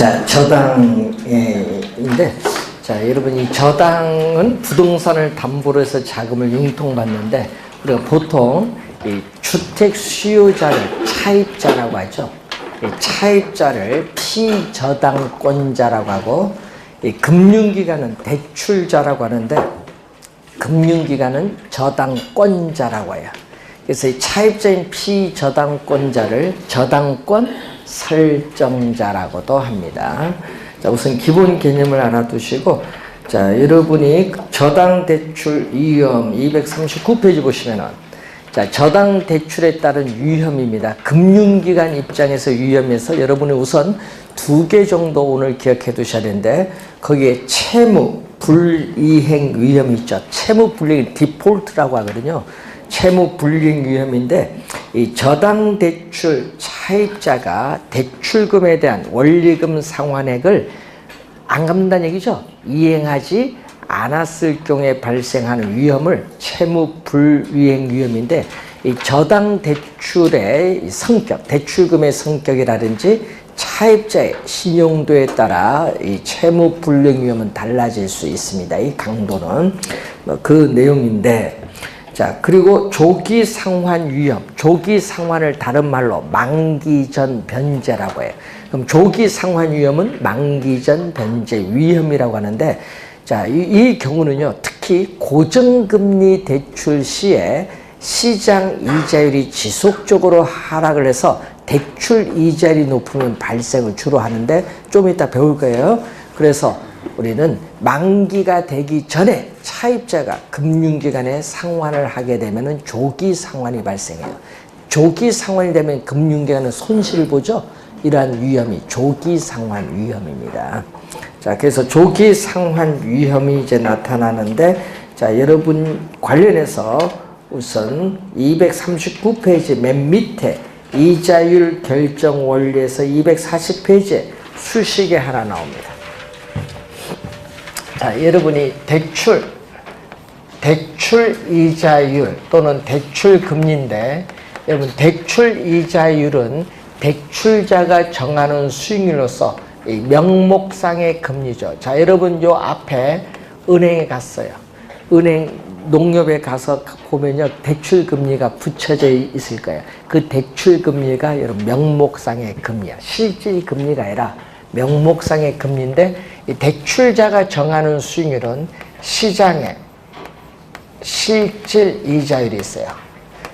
자, 저당인데, 자, 여러분, 이 저당은 부동산을 담보로 해서 자금을 융통받는데, 우리가 보통 이 주택 수요자를 차입자라고 하죠. 이 차입자를 피저당권자라고 하고, 이 금융기관은 대출자라고 하는데, 금융기관은 저당권자라고 해요. 그래서 이 차입자인 피저당권자를 저당권 설정자라고도 합니다. 자, 우선 기본 개념을 알아두시고, 자, 여러분이 저당 대출 위험 239페이지 보시면은, 자, 저당 대출에 따른 위험입니다. 금융기관 입장에서 위험에서 여러분이 우선 2개 정도 오늘 기억해 두셔야 되는데, 거기에 채무 불이행 위험이 있죠. 채무 불이행 디폴트라고 하거든요. 채무 불이행 위험인데, 이 저당 대출 차입자가 대출금에 대한 원리금 상환액을 안 갚는다는 얘기죠. 이행하지 않았을 경우에 발생하는 위험을 채무 불이행 위험인데, 이 저당 대출의 성격, 대출금의 성격이라든지 차입자의 신용도에 따라 이 채무 불이행 위험은 달라질 수 있습니다. 이 강도는 그 내용인데, 자, 그리고 조기 상환 위험, 조기 상환을 다른 말로 만기 전 변제라고 해요. 그럼 조기 상환 위험은 만기 전 변제 위험이라고 하는데, 자, 이 경우는요, 특히 고정금리 대출 시에 시장 이자율이 지속적으로 하락을 해서 대출 이자율이 높으면 발생을 주로 하는데, 좀 이따 배울 거예요. 그래서 우리는 만기가 되기 전에 차입자가 금융기관에 상환을 하게 되면 조기 상환이 발생해요. 조기 상환이 되면 금융기관은 손실을 보죠. 이러한 위험이 조기 상환 위험입니다. 자, 그래서 조기 상환 위험이 이제 나타나는데, 자, 여러분 관련해서 우선 239페이지 맨 밑에 이자율 결정 원리에서 240페이지에 수식이 하나 나옵니다. 자, 여러분이 대출 이자율 또는 대출 금리인데, 여러분 대출 이자율은 대출자가 정하는 수익률로서 이 명목상의 금리죠. 자, 여러분 요 앞에 은행에 갔어요. 은행 농협에 가서 보면요, 대출 금리가 붙여져 있을 거예요. 그 대출 금리가 여러분 명목상의 금리야. 실질 금리가 아니라 명목상의 금리인데, 이 대출자가 정하는 수익률은 시장에 실질 이자율이 있어요.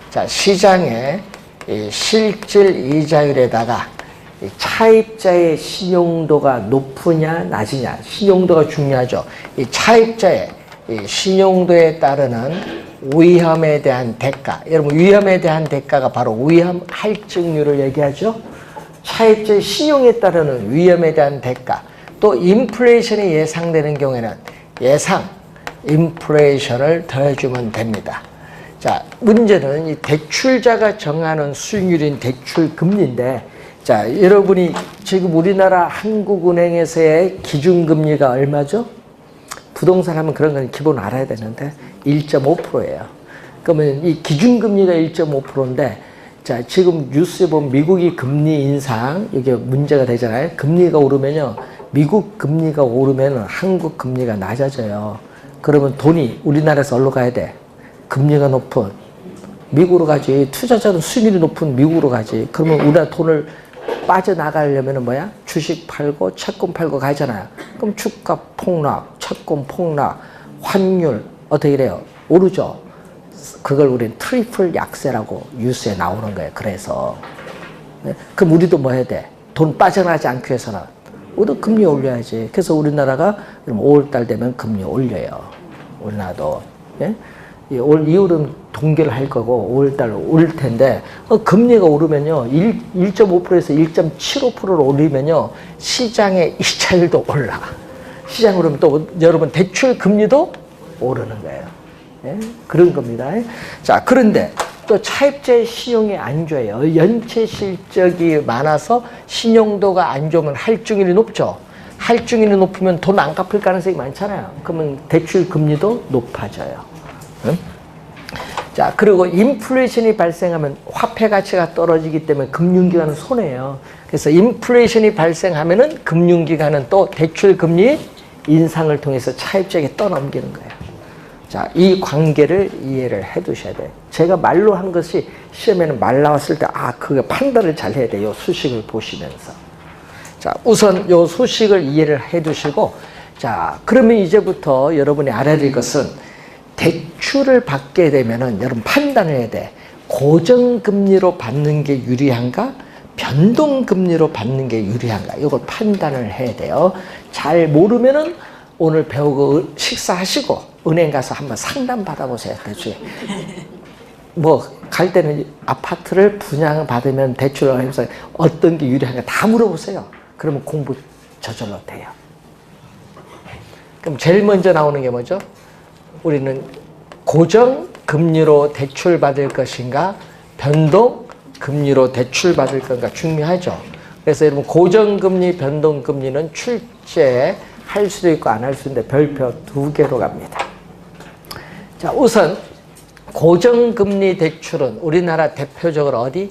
자, 시장에 이 실질 이자율에다가 이 차입자의 신용도가 높으냐 낮으냐, 신용도가 중요하죠. 이 차입자의 이 신용도에 따르는 위험에 대한 대가, 여러분 위험에 대한 대가가 바로 위험 할증률을 얘기하죠. 차입자의 신용에 따르는 위험에 대한 대가, 또 인플레이션이 예상되는 경우에는 예상 인플레이션을 더해주면 됩니다. 자, 문제는 이 대출자가 정하는 수익률인 대출 금리인데, 자, 여러분이 지금 우리나라 한국은행에서의 기준금리가 얼마죠? 부동산 하면 그런 건 기본 알아야 되는데 1.5%예요. 그러면 이 기준금리가 1.5%인데, 자, 지금 뉴스에 보면 미국이 금리 인상, 이게 문제가 되잖아요. 금리가 오르면요, 미국 금리가 오르면 한국 금리가 낮아져요. 그러면 돈이 우리나라에서 어디로 가야 돼? 금리가 높은 미국으로 가지. 투자자는 수익률이 높은 미국으로 가지. 그러면 우리나라 돈을 빠져나가려면 뭐야? 주식 팔고 채권 팔고 가잖아요. 그럼 주가 폭락, 채권 폭락, 환율 어떻게 돼요? 오르죠. 그걸 우리는 트리플 약세라고 뉴스에 나오는 거예요. 그래서 그럼 우리도 뭐 해야 돼? 돈 빠져나가지 않기 위해서는 우리도 금리 올려야지. 그래서 우리나라가 5월달 되면 금리 올려요. 우리나라도. 예? 올 이후로는 동결을 할 거고 5월달 오를 텐데, 금리가 오르면요, 1.5%에서 1.75%로 올리면요, 시장의 이자율도 올라. 시장 오르면 또 여러분 대출 금리도 오르는 거예요. 예? 그런 겁니다. 자, 그런데 또 차입자의 신용이 안 좋아요. 연체 실적이 많아서 신용도가 안 좋으면 할증률이 높죠. 할증률이 높으면 돈 안 갚을 가능성이 많잖아요. 그러면 대출 금리도 높아져요. 응? 자, 그리고 인플레이션이 발생하면 화폐 가치가 떨어지기 때문에 금융기관은 손해예요. 그래서 인플레이션이 발생하면은 금융기관은 또 대출 금리 인상을 통해서 차입자에게 떠넘기는 거예요. 자, 이 관계를 이해를 해 두셔야 돼요. 제가 말로 한 것이 시험에는 말 나왔을 때, 그게 판단을 잘 해야 돼요. 수식을 보시면서. 자, 우선 요 수식을 이해를 해 두시고, 자, 그러면 이제부터 여러분이 알아야 될 것은 대출을 받게 되면은 여러분 판단을 해야 돼. 고정금리로 받는 게 유리한가? 변동금리로 받는 게 유리한가? 이걸 판단을 해야 돼요. 잘 모르면은 오늘 배우고 식사하시고 은행 가서 한번 상담 받아보세요. 대출. 갈 때는 아파트를 분양받으면 대출을 하면서 어떤 게 유리한가 다 물어보세요. 그러면 공부 저절로 돼요. 그럼 제일 먼저 나오는 게 뭐죠? 우리는 고정금리로 대출 받을 것인가? 변동금리로 대출 받을 건가 중요하죠. 그래서 여러분 고정금리, 변동금리는 출제할 수도 있고 안 할 수도 있는데 별표 2개로 갑니다. 자, 우선 고정금리 대출은 우리나라 대표적으로 어디?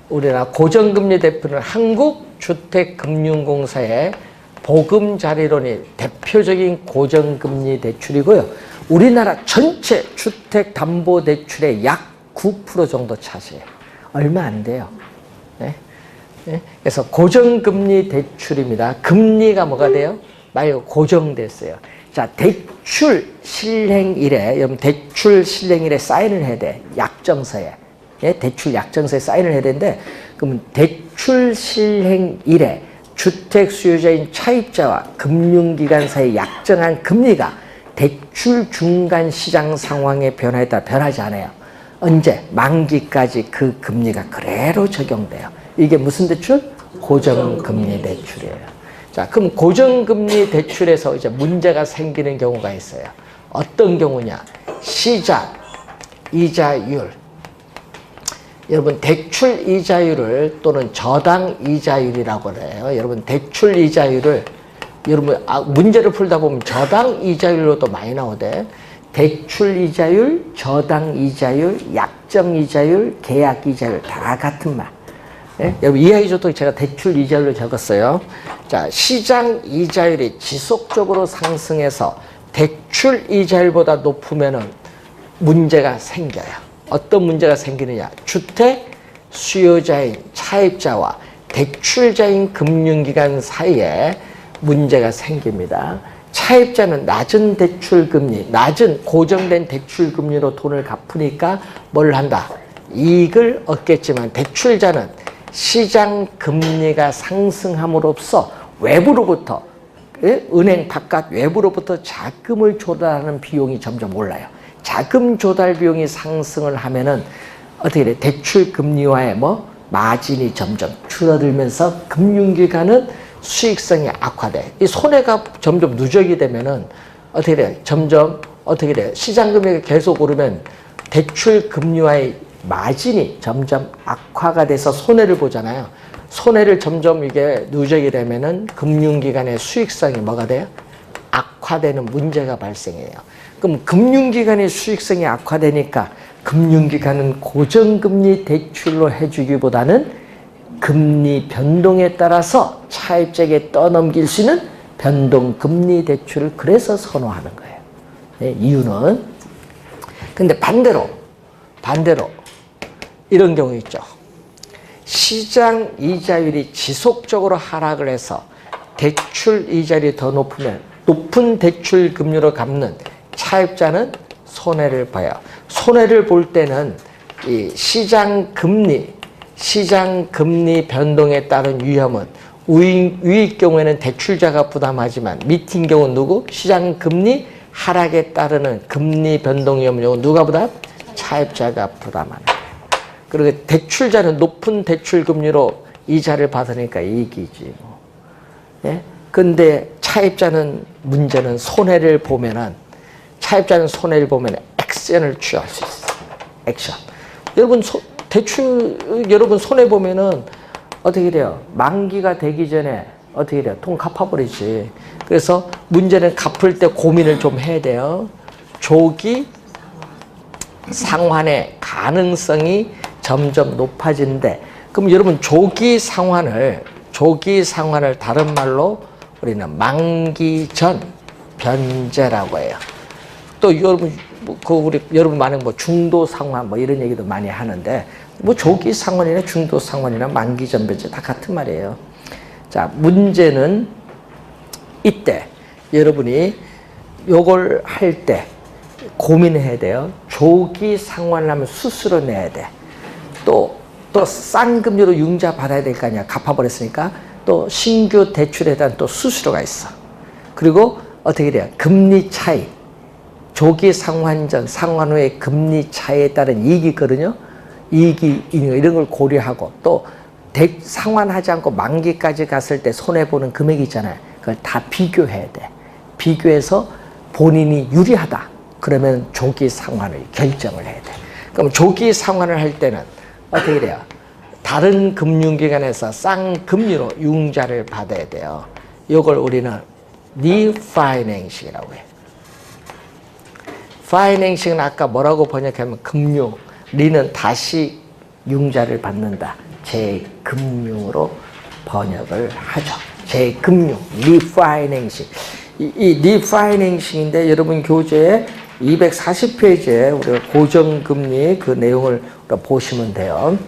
우리나라 고정금리 대출은 한국주택금융공사의 보금자리론이 대표적인 고정금리 대출이고요. 우리나라 전체 주택담보대출의 약 9% 정도 차지해요. 얼마 안 돼요. 네? 네? 그래서 고정금리 대출입니다. 금리가 뭐가 돼요? 말고 고정됐어요. 자, 대출 실행일에, 여러분 대출 실행일에 사인을 해야 돼. 약정서에. 예? 대출 약정서에 사인을 해야 되는데, 그러면 대출 실행일에 주택 수요자인 차입자와 금융기관 사이 약정한 금리가 대출 중간 시장 상황의 변화에 따라 변하지 않아요. 언제? 만기까지 그 금리가 그대로 적용돼요. 이게 무슨 대출? 고정금리 대출이에요. 자, 그럼 고정금리 대출에서 이제 문제가 생기는 경우가 있어요. 어떤 경우냐? 시작 이자율. 여러분 대출 이자율을 또는 저당 이자율이라고 해요. 여러분 대출 이자율을 여러분 문제를 풀다 보면 저당 이자율로도 많이 나오대. 대출 이자율, 저당 이자율, 약정 이자율, 계약 이자율 다 같은 말. 예? 여러분 이해하기 좋도록 제가 대출 이자율로 적었어요. 자, 시장 이자율이 지속적으로 상승해서 대출 이자율보다 높으면은 문제가 생겨요. 어떤 문제가 생기느냐? 주택 수요자인 차입자와 대출자인 금융기관 사이에 문제가 생깁니다. 차입자는 낮은 대출금리, 낮은 고정된 대출금리로 돈을 갚으니까 뭘 한다? 이익을 얻겠지만 대출자는 시장 금리가 상승함으로써 외부로부터, 은행 바깥 외부로부터 자금을 조달하는 비용이 점점 올라요. 자금 조달 비용이 상승을 하면은 어떻게 돼? 대출 금리와의 마진이 점점 줄어들면서 금융기관은 수익성이 악화돼. 이 손해가 점점 누적이 되면은 어떻게 돼? 점점 어떻게 돼? 시장 금리가 계속 오르면 대출 금리와의 마진이 점점 악화가 돼서 손해를 보잖아요. 손해를 점점 이게 누적이 되면은 금융기관의 수익성이 뭐가 돼요? 악화되는 문제가 발생해요. 그럼 금융기관의 수익성이 악화되니까 금융기관은 고정금리 대출로 해주기보다는 금리 변동에 따라서 차입자에게 떠넘길 수 있는 변동금리 대출을 그래서 선호하는 거예요. 네, 이유는. 근데 반대로 이런 경우 있죠. 시장 이자율이 지속적으로 하락을 해서 대출 이자율이 더 높으면 높은 대출 금리로 갚는 차입자는 손해를 봐요. 손해를 볼 때는 이 시장 금리 변동에 따른 위험은 위의 경우에는 대출자가 부담하지만 밑인 경우 누구? 시장 금리 하락에 따르는 금리 변동 위험은 누가 부담? 차입자가 부담하는 거예요. 그리고 대출자는 높은 대출 금리로 이자를 받으니까 이익이지. 예? 근데 차입자는 문제는 손해를 보면은 액션을 취할 수 있어요. 액션. 여러분 여러분 손해 보면은 어떻게 돼요? 만기가 되기 전에 어떻게 돼요? 돈 갚아버리지. 그래서 문제는 갚을 때 고민을 좀 해야 돼요. 조기 상환의 가능성이 점점 높아지는데 그럼 여러분 조기상환을 다른 말로 우리는 만기전 변제라고 해요. 또 여러분 여러분 많은 중도상환 이런 얘기도 많이 하는데 조기상환이나 중도상환이나 만기전 변제 다 같은 말이에요. 자, 문제는 이때 여러분이 요걸 할 때 고민해야 돼요. 조기상환을 하면 수수료 내야 돼. 또 싼 금리로 융자 받아야 될 거 아니야. 갚아버렸으니까. 또 신규 대출에 대한 또 수수료가 있어. 그리고 어떻게 돼요? 금리 차이. 조기 상환 전, 상환 후의 금리 차이에 따른 이익이 있거든요. 이익이 이런 걸 고려하고 또 상환하지 않고 만기까지 갔을 때 손해보는 금액이 있잖아요. 그걸 다 비교해야 돼. 비교해서 본인이 유리하다. 그러면 조기 상환을 결정을 해야 돼. 그럼 조기 상환을 할 때는 어떻게 돼요? 다른 금융기관에서 싼 금리로 융자를 받아야 돼요. 이걸 우리는 리파이낸싱이라고 해요. 파이낸싱은 아까 뭐라고 번역하면 금융, 리는 다시 융자를 받는다. 재금융으로 번역을 하죠. 재금융, 리파이낸싱. 이 리파이낸싱인데 여러분 교재에 240페이지에 우리가 고정금리 그 내용을 보시면 돼요.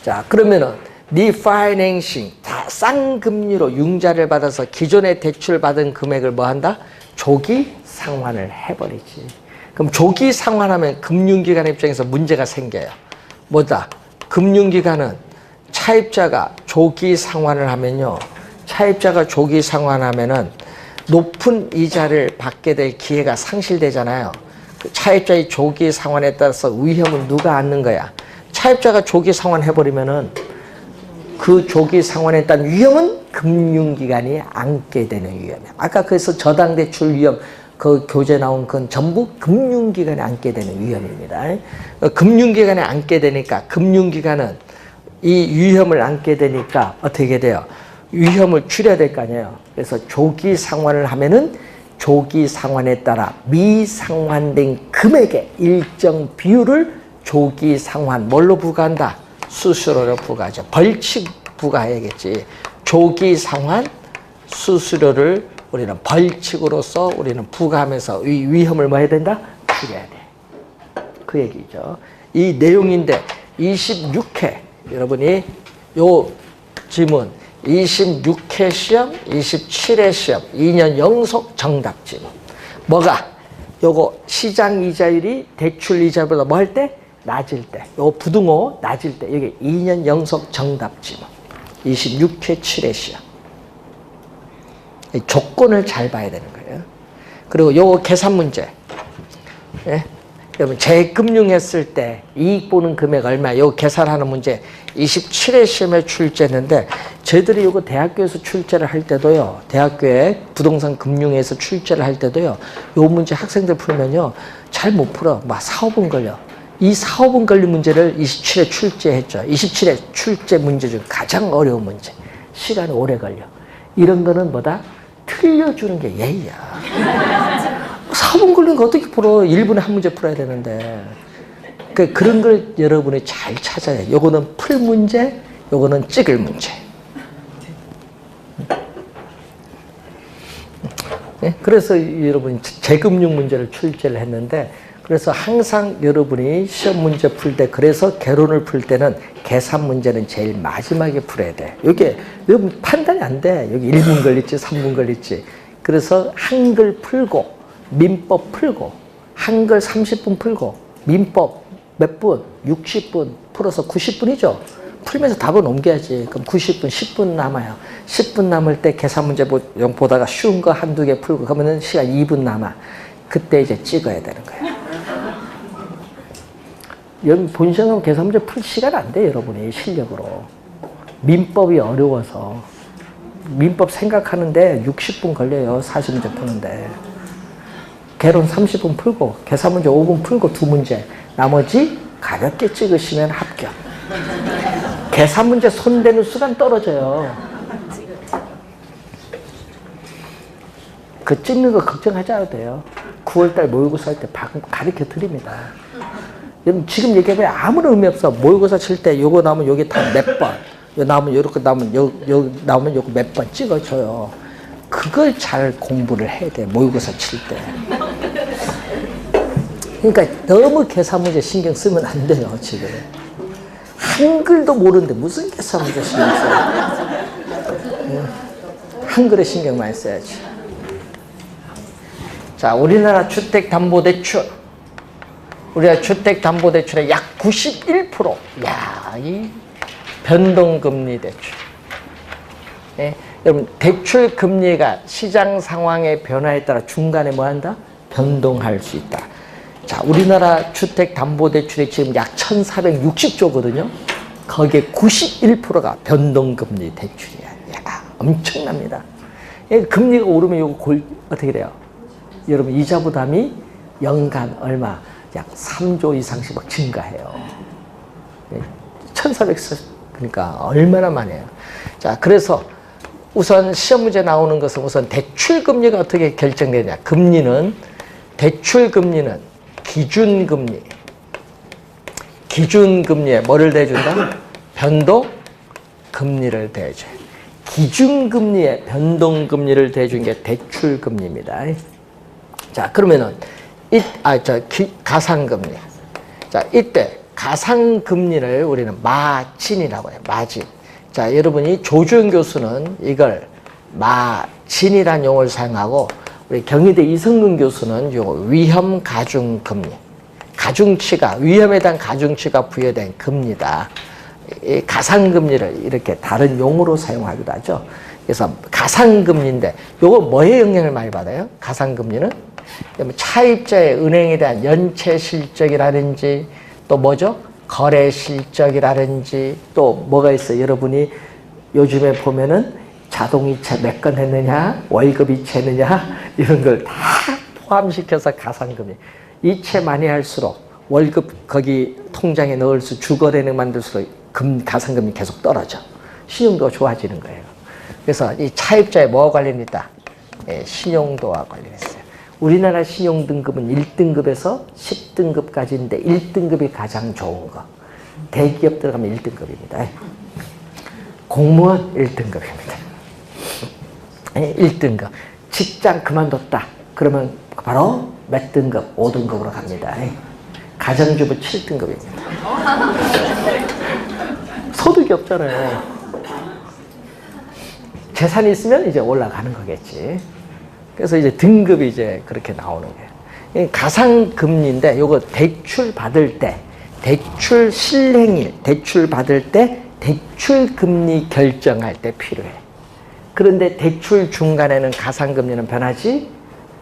자, 그러면은 리파이낸싱, 싼 금리로 융자를 받아서 기존에 대출 받은 금액을 뭐 한다? 조기 상환을 해버리지. 그럼 조기 상환하면 금융기관 입장에서 문제가 생겨요. 뭐다? 금융기관은 차입자가 조기 상환을 하면요. 차입자가 조기 상환하면은 높은 이자를 받게 될 기회가 상실되잖아요. 차입자의 조기 상환에 따라서 위험은 누가 안는 거야? 차입자가 조기 상환해버리면은 그 조기 상환에 따른 위험은 금융기관이 안게 되는 위험이야. 아까 그래서 저당대출 위험, 그 교재 나온 건 전부 금융기관이 안게 되는 위험입니다. 금융기관이 안게 되니까 금융기관은 이 위험을 안게 되니까 어떻게 돼요? 위험을 줄여야 될 거 아니에요. 그래서 조기 상환을 하면은 조기 상환에 따라 미상환된 금액의 일정 비율을 조기 상환 뭘로 부과한다? 수수료로 부과하죠. 벌칙 부과해야겠지. 조기 상환 수수료를 우리는 벌칙으로서 우리는 부과하면서 이 위험을 뭐 해야 된다? 줄여야 돼. 그 얘기죠. 이 내용인데 26회 여러분이 요 지문 26회 시험, 27회 시험, 2년 연속 정답 지문. 뭐가? 요거 시장 이자율이 대출 이자보다 뭐 할 때? 낮을 때. 요거 부등호 낮을 때. 여기 2년 연속 정답 지문. 26회 7회 시험. 조건을 잘 봐야 되는 거예요. 그리고 요거 계산 문제. 예? 여러분 재금융했을 때 이익 보는 금액 얼마? 요 계산하는 문제 27회 시험에 출제했는데 저희들이 요거 대학교에서 출제를 할 때도요. 대학교에 부동산 금융에서 출제를 할 때도요. 요 문제 학생들 풀면요. 잘 못 풀어. 막 4, 5분 걸려. 이 4, 5분 걸린 문제를 27회 출제했죠. 27회 출제 문제 중 가장 어려운 문제. 시간이 오래 걸려. 이런 거는 뭐다? 틀려주는 게 예의야. 4분 걸린 거 어떻게 풀어? 1분에 한 문제 풀어야 되는데. 그런 걸 여러분이 잘 찾아야 해요. 요거는 풀 문제, 요거는 찍을 문제. 네? 그래서 여러분이 재금융 문제를 출제를 했는데, 그래서 항상 여러분이 시험 문제 풀 때, 그래서 개론을 풀 때는 계산 문제는 제일 마지막에 풀어야 돼. 여기 판단이 안 돼. 여기 1분 걸릴지 3분 걸릴지. 그래서 한글 풀고 민법 풀고 한글 30분 풀고 민법 몇 분? 60분 풀어서 90분이죠. 풀면서 답을 옮겨야지. 그럼 90분, 10분 남아요. 10분 남을 때 계산 문제 보다가 쉬운 거 한두 개 풀고 그러면 시간 2분 남아. 그때 이제 찍어야 되는 거예요. 여러분 본시험 계산 문제 풀 시간 안 돼, 여러분이 실력으로. 민법이 어려워서. 민법 생각하는데 60분 걸려요. 40문제 푸는데. 개론 30분 풀고 계산 문제 5분 풀고 2문제. 나머지 가볍게 찍으시면 합격. 계산 문제 손대는 수간 떨어져요. 그 찍는 거 걱정하지 않아도 돼요. 9월달 모의고사 할 때 가르쳐 드립니다. 여러분 지금 얘기해봐야 아무런 의미 없어. 모의고사 칠 때 요거 나오면 여기 다 몇 번, 요 나오면 요렇게 나오면 요 나오면 요거 몇 번 찍어줘요. 그걸 잘 공부를 해야 돼. 모의고사 칠 때. 그러니까 너무 계산 문제 신경 쓰면 안 돼요, 지금. 한글도 모르는데 무슨 계산 문제 신경 써요? 한글에 신경 많이 써야지. 자, 우리나라 주택담보대출. 우리가 주택담보대출의 약 91%. 야, 이 변동금리 대출. 네? 여러분, 대출 금리가 시장 상황의 변화에 따라 중간에 뭐 한다? 변동할 수 있다. 자, 우리나라 주택담보대출이 지금 약 1,460조거든요. 거기에 91%가 변동금리 대출이야. 야, 엄청납니다. 금리가 오르면 이거 어떻게 돼요? 여러분, 이자 부담이 연간 얼마? 약 3조 이상씩 막 증가해요. 1,400, 그러니까 얼마나 많이 해요. 자, 그래서 우선 시험 문제 나오는 것은 우선 대출 금리가 어떻게 결정되냐. 대출 금리는 기준금리. 기준금리에 뭐를 대준다? 변동금리를 대줘요. 기준금리에 변동금리를 대준 게 대출금리입니다. 자, 그러면은, 가상금리. 자, 이때 가상금리를 우리는 마진이라고 해요. 마진. 자, 여러분이 조주현 교수는 이걸 마진이라는 용어를 사용하고, 우리 경희대 이성근 교수는 요 위험가중금리. 위험에 대한 가중치가 부여된 금리다. 이 가상금리를 이렇게 다른 용어로 사용하기도 하죠. 그래서 가상금리인데, 요거 뭐에 영향을 많이 받아요? 가상금리는? 차입자의 은행에 대한 연체 실적이라든지, 또 뭐죠? 거래 실적이라든지, 또 뭐가 있어요? 여러분이 요즘에 보면은 자동이체 몇 건 했느냐, 월급 이체느냐, 이런 걸 다 포함시켜서 가상금리. 이체 많이 할수록 월급 거기 통장에 넣을수록 주거래능 만들수록 가상금리 계속 떨어져. 신용도가 좋아지는 거예요. 그래서 이 차입자에 뭐와 관련이 있다? 신용도와 관련했어요. 우리나라 신용등급은 1등급에서 10등급까지인데 1등급이 가장 좋은 거. 대기업 들어가면 1등급입니다. 공무원 1등급입니다. 1등급. 직장 그만뒀다. 그러면 바로 몇 등급? 5등급으로 갑니다. 가정주부 7등급입니다. 소득이 없잖아요. 재산이 있으면 이제 올라가는 거겠지. 그래서 이제 등급이 이제 그렇게 나오는 거예요. 가상금리인데 요거 대출 받을 때, 대출 실행일, 대출 받을 때 대출 금리 결정할 때 필요해. 그런데 대출 중간에는 가상금리는 변하지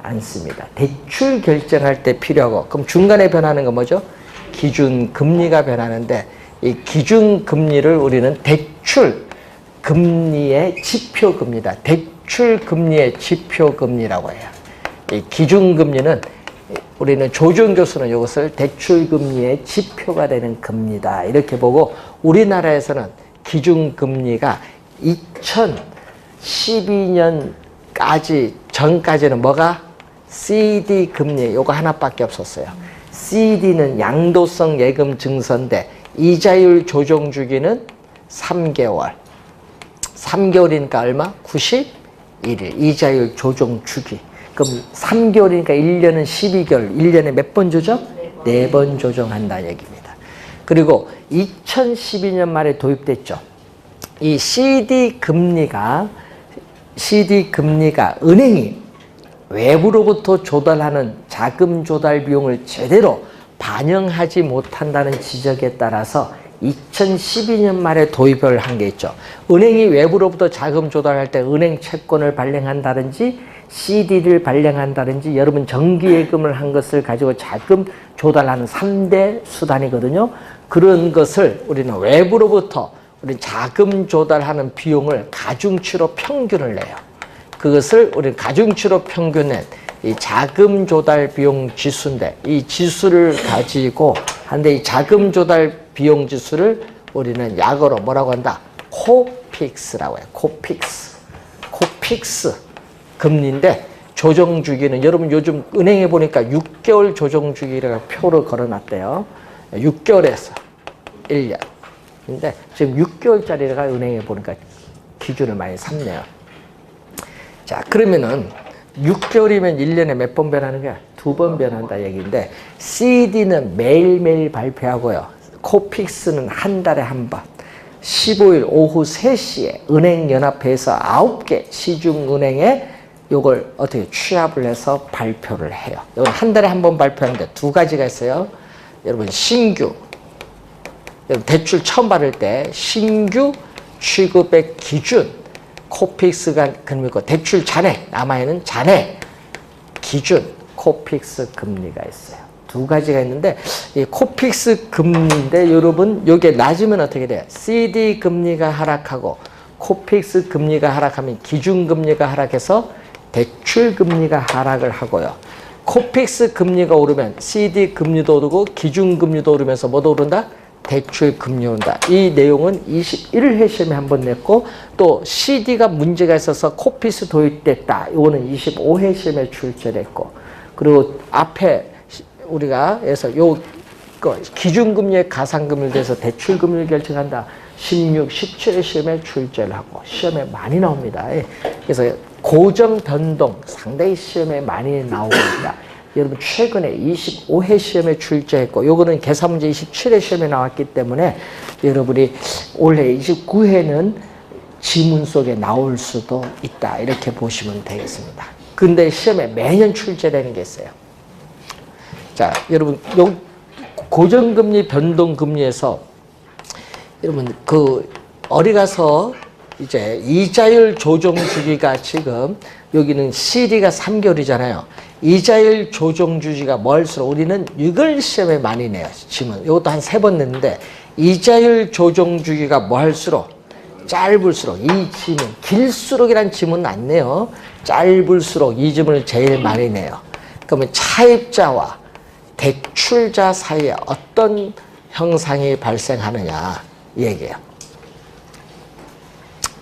않습니다. 대출 결정할 때 필요하고, 그럼 중간에 변하는 건 뭐죠? 기준금리가 변하는데, 이 기준금리를 우리는 대출 금리의 지표금리다. 대출 금리의 지표금리라고 해요. 이 기준금리는 우리는 조준 교수는 이것을 대출 금리의 지표가 되는 금리다. 이렇게 보고, 우리나라에서는 기준금리가 2012년까지 전까지는 뭐가? CD 금리 요거 하나밖에 없었어요. CD는 양도성 예금 증서인데 이자율 조정 주기는 3개월. 3개월이니까 얼마? 91일. 이자율 조정 주기. 그럼 3개월이니까 1년은 12개월. 1년에 몇 번 조정? 4번 조정한다 얘기입니다. 그리고 2012년 말에 도입됐죠. 이 CD 금리가 은행이 외부로부터 조달하는 자금 조달 비용을 제대로 반영하지 못한다는 지적에 따라서 2012년 말에 도입을 한 게 있죠. 은행이 외부로부터 자금 조달할 때 은행 채권을 발행한다든지 CD를 발행한다든지 여러분 정기예금을 한 것을 가지고 자금 조달하는 3대 수단이거든요. 그런 것을 우리는 외부로부터 우리 자금 조달하는 비용을 가중치로 평균을 내요. 그것을 우리 가중치로 평균낸 이 자금 조달 비용 지수인데, 이 지수를 가지고 한데, 이 자금 조달 비용 지수를 우리는 약어로 뭐라고 한다? 코픽스라고 해요. 코픽스 금리인데, 조정 주기는 여러분 요즘 은행에 보니까 6개월 조정 주기라고 표를 걸어놨대요. 6개월에서 1년. 근데 지금 6개월짜리가 은행에 보니까 기준을 많이 삼네요. 자, 그러면은 6개월이면 1년에 몇 번 변하는 거야? 2번 변한다 얘기인데, CD는 매일매일 발표하고요. 코픽스는 한 달에 한 번. 15일 오후 3시에 은행연합회에서 9개 시중은행에 요걸 어떻게 취합을 해서 발표를 해요. 이건 한 달에 한 번 발표하는데 두 가지가 있어요. 여러분, 신규. 여러분, 대출 처음 받을 때 신규 취급의 기준. 코픽스가 그러니까 대출 잔해, 남아있는 잔해 기준 코픽스 금리가 있어요. 두 가지가 있는데, 이 코픽스 금리인데 여러분, 요게 낮으면 어떻게 돼요? CD 금리가 하락하고 코픽스 금리가 하락하면 기준 금리가 하락해서 대출 금리가 하락을 하고요. 코픽스 금리가 오르면 CD 금리도 오르고 기준 금리도 오르면서 뭐도 오른다? 대출 금리 온다. 이 내용은 21회 시험에 한번 냈고, 또 CD가 문제가 있어서 코픽스 도입됐다. 이거는 25회 시험에 출제됐고, 그리고 앞에 우리가 해서 요 기준금리의 가상금리에 대해서 대출금리를 결정한다. 16, 17회 시험에 출제를 하고 시험에 많이 나옵니다. 그래서 고정 변동 상당히 시험에 많이 나오고 있다. 여러분, 최근에 25회 시험에 출제했고, 요거는 계산문제 27회 시험에 나왔기 때문에 여러분이 올해 29회는 지문 속에 나올 수도 있다. 이렇게 보시면 되겠습니다. 근데 시험에 매년 출제되는 게 있어요. 자, 여러분, 요 고정금리, 변동금리에서 여러분, 어디 가서 이제 이자율 조정 주기가 지금 여기는 CD가 3개월이잖아요. 이자율 조정 주기가 멀수록 우리는 이걸 시험에 많이 내요. 지문. 이것도 한 3번 냈는데, 이자율 조정 주기가 멀수록 짧을수록 이 지문, 길수록이란 지문은 안 내요. 짧을수록 이 지문을 제일 많이 내요. 그러면 차입자와 대출자 사이에 어떤 형상이 발생하느냐 이 얘기예요.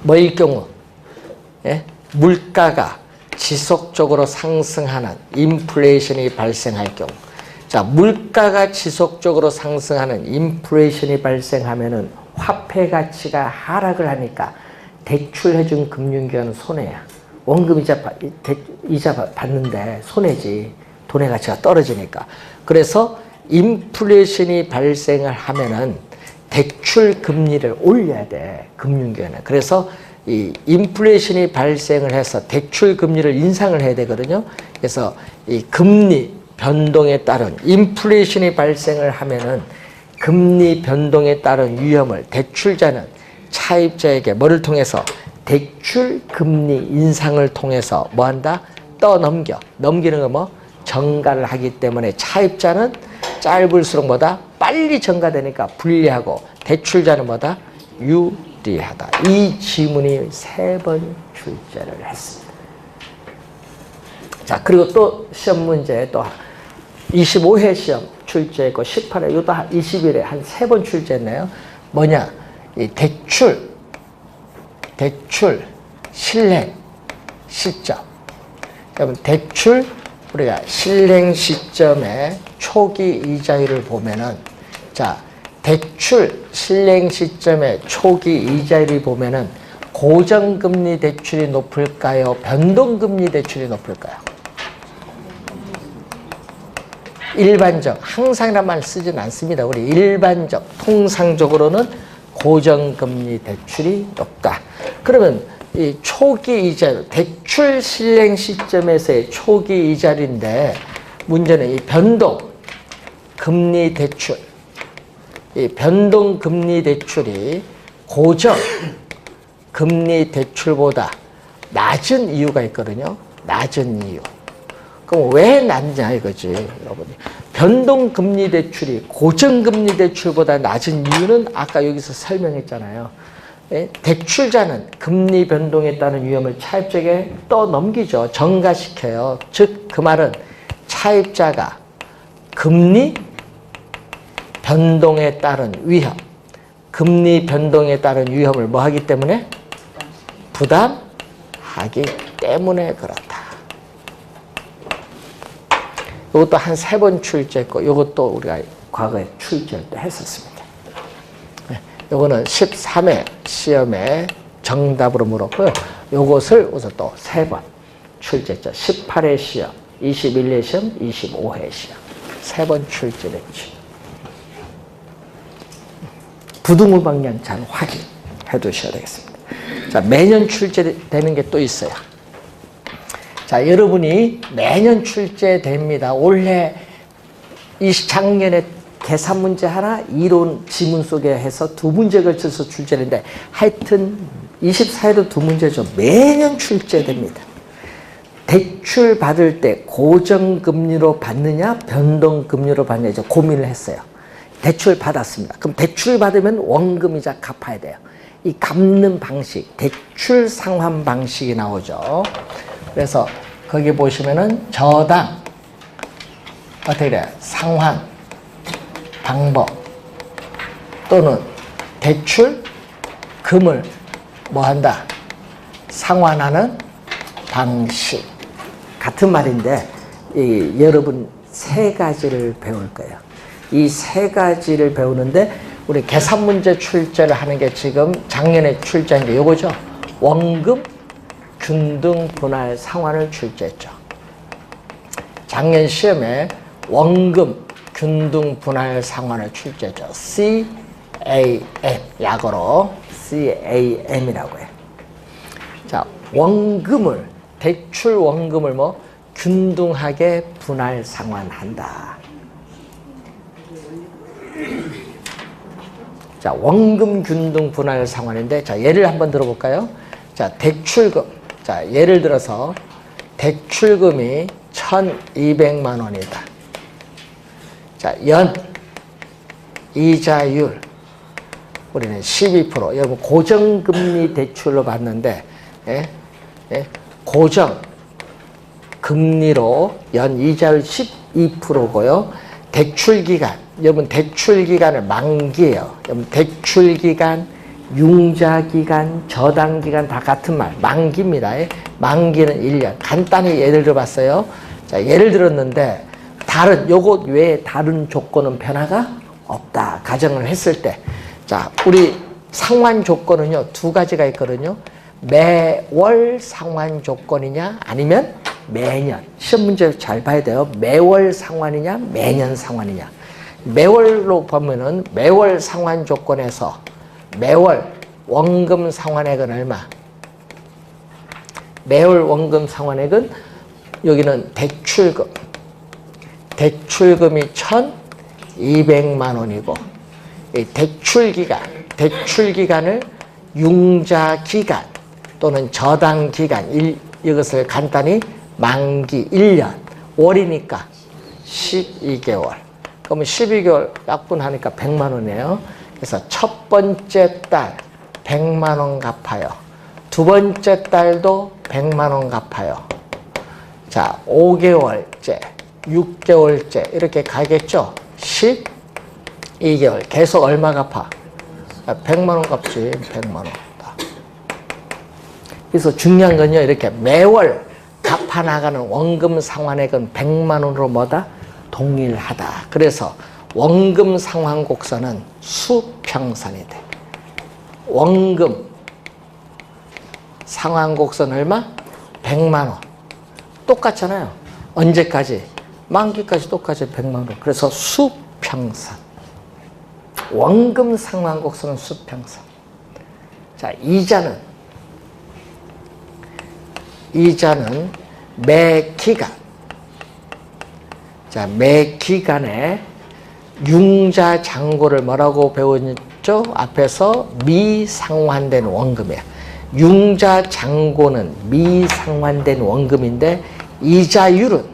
뭐일 경우? 예? 물가가 지속적으로 상승하는 인플레이션이 발생할 경우. 자, 물가가 지속적으로 상승하는 인플레이션이 발생하면은 화폐 가치가 하락을 하니까 대출해준 금융기관은 손해야. 원금 이자 받는데 손해지. 돈의 가치가 떨어지니까. 그래서 인플레이션이 발생을 하면은 대출 금리를 올려야 돼, 금융기관은. 그래서 이 인플레이션이 발생을 해서 대출 금리를 인상을 해야 되거든요. 그래서 이 금리 변동에 따른 인플레이션이 발생을 하면은 금리 변동에 따른 위험을 대출자는 차입자에게 뭐를 통해서 대출 금리 인상을 통해서 뭐 한다? 떠넘겨. 넘기는 거 뭐? 전가를 하기 때문에 차입자는 짧을수록 뭐다? 빨리 전가되니까 불리하고, 대출자는 뭐다? 유리하다. 이 지문이 3번 출제를 했습니다. 자, 그리고 또 시험 문제 또 25회 시험 출제했고, 18회, 이것도 20일에 한 3번 출제했네요. 뭐냐? 이 대출 실행 시점. 그러면 대출 우리가 실행 시점의 초기 이자율을 보면은, 자, 대출 실행 시점의 초기 이자율을 보면은 고정금리 대출이 높을까요? 변동금리 대출이 높을까요? 일반적, 항상이란 말 쓰진 않습니다. 우리 일반적, 통상적으로는 고정금리 대출이 높다. 그러면 이 초기 이자율, 대출 실행 시점에서의 초기 이자율인데, 문제는 이 변동 금리 대출, 이 변동 금리 대출이 고정 금리 대출보다 낮은 이유가 있거든요. 낮은 이유. 그럼 왜 낮냐 이거지, 여러분이. 변동 금리 대출이 고정 금리 대출보다 낮은 이유는 아까 여기서 설명했잖아요. 대출자는 금리 변동에 따른 위험을 차입자에게 떠넘기죠. 전가시켜요. 즉, 그 말은 차입자가 금리 변동에 따른 위험, 금리 변동에 따른 위험을 뭐 하기 때문에? 부담하기 때문에 그렇다. 이것도 한 3번 출제했고, 이것도 우리가 과거에 출제를 또 했었습니다. 요거는 13회 시험에 정답으로 물었고요. 요것을 우선 또 3번 출제했죠. 18회 시험, 21회 시험, 25회 시험. 3번 출제했죠. 부등호 방향 잘 확인해 두셔야 되겠습니다. 자, 매년 출제되는 게 또 있어요. 자, 여러분이 매년 출제됩니다. 올해 작년에 계산 문제 하나, 이론 지문 속에 해서 2문제 걸쳐서 출제했는데 하여튼 24회도 2문제죠. 매년 출제됩니다. 대출 받을 때 고정금리로 받느냐 변동금리로 받느냐 이제 고민을 했어요. 대출 받았습니다. 그럼 대출 받으면 원금이자 갚아야 돼요. 이 갚는 방식, 대출 상환 방식이 나오죠. 그래서 거기 보시면은 저당 어떻게 돼요? 상환 방법 또는 대출금을 뭐 한다? 상환하는 방식 같은 말인데 여러분 3가지를 배울 거예요. 이 3가지를 배우는데 우리 계산 문제 출제를 하는 게 지금 작년에 출제한 게 요거죠. 원금 균등 분할 상환을 출제했죠. 작년 시험에 원금 균등 분할 상환을 출제했죠. CAM 약어로 CAM이라고 해요. 자, 원금을 대출 원금을 뭐 균등하게 분할 상환한다. 자, 원금 균등 분할 상환인데 자, 예를 한번 들어볼까요? 자, 대출금. 자, 예를 들어서 대출금이 1,200만 원이다. 자, 연 이자율 우리는 12%. 여러분 고정금리 대출로 받는데 고정 금리로 연 이자율 12%고요. 대출 기간 여러분 대출 기간을 만기예요. 여러분 대출 기간, 융자 기간, 저당 기간 다 같은 말. 만기입니다. 만기는 1년. 간단히 예를 들어봤어요. 자, 예를 들었는데 요것 외에 다른 조건은 변화가 없다. 가정을 했을 때. 자, 우리 상환 조건은요, 2가지가 있거든요. 매월 상환 조건이냐, 아니면 매년. 시험 문제 잘 봐야 돼요. 매월 상환이냐, 매년 상환이냐. 매월로 보면은 매월 상환 조건에서 매월 원금 상환액은 얼마? 매월 원금 상환액은 여기는 대출금. 대출금이 1,200만 원이고 대출 기간을 융자 기간 또는 저당 기간 이것을 간단히 만기 1년 월이니까 12개월. 그러면 12개월 약분하니까 100만 원이에요. 그래서 첫 번째 달 100만 원 갚아요. 두 번째 달도 100만 원 갚아요. 자, 5개월째, 6개월째 이렇게 가겠죠. 12개월 계속 얼마 갚아? 100만 원 갚지. 100만 원. 그래서 중요한 건요, 이렇게 매월 갚아나가는 원금 상환액은 100만 원으로 뭐다? 동일하다. 그래서 원금 상환 곡선은 수평선이 돼. 원금 상환 곡선 얼마? 100만 원. 똑같잖아요. 언제까지? 만기까지 똑같이 100만 원. 그래서 수평선. 원금 상환 곡선은 수평선. 자, 이자는 매 기간. 자, 매 기간에 융자 잔고를 뭐라고 배웠죠? 앞에서 미상환된 원금이야. 융자 잔고는 미상환된 원금인데 이자율은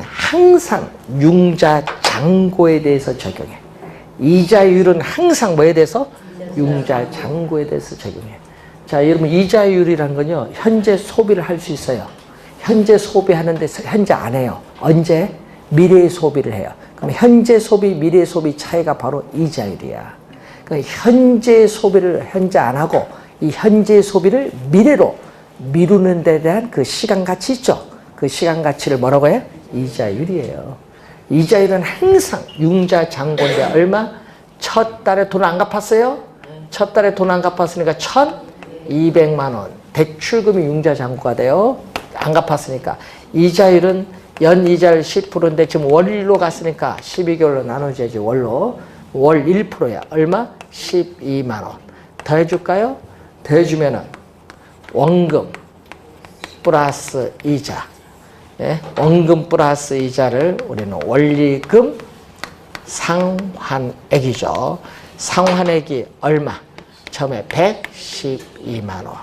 항상 융자 잔고에 대해서 적용해. 이자율은 항상 뭐에 대해서? 융자 잔고에 대해서 적용해. 자, 여러분 이자율이란 건요, 현재 소비를 할 수 있어요. 현재 소비하는데 현재 안 해요. 언제? 미래의 소비를 해요. 그럼 현재 소비, 미래 소비 차이가 바로 이자율이야. 그러니까 현재 소비를 현재 안 하고 이 현재 소비를 미래로 미루는 데 대한 그 시간 가치 있죠? 그 시간 가치를 뭐라고 해요? 이자율이에요. 이자율은 항상 융자 잔고인데 얼마? 첫 달에 돈 안 갚았어요? 첫 달에 돈 안 갚았으니까 1,200만 원. 대출금이 융자 잔고가 돼요. 안 갚았으니까. 이자율은 연이자율 10%인데 지금 월로 갔으니까 12개월로 나눠줘야지. 월로. 월 1%야. 얼마? 12만 원. 더 해줄까요? 더 해주면은 원금 플러스 이자. 예? 원금 플러스 이자를 우리는 원리금 상환액이죠. 상환액이 얼마? 처음에 112만 원.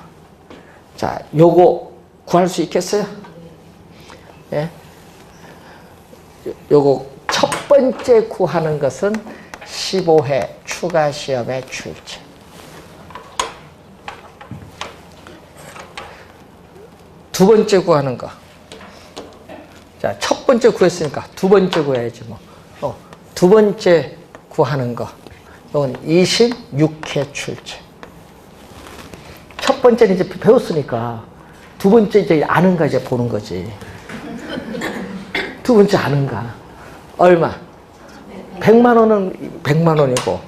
자, 요거 구할 수 있겠어요? 예? 요거 첫 번째 구하는 것은 15회 추가 시험의 출제. 두 번째 구하는 거. 자, 첫 번째 구했으니까 두 번째 구해야지 뭐. 두 번째 구하는 거. 이건 26회 출제. 첫 번째는 이제 배웠으니까 두 번째 이제 아는가 이제 보는 거지. 두 번째 아는가. 얼마? 100만 원은 100만 원이고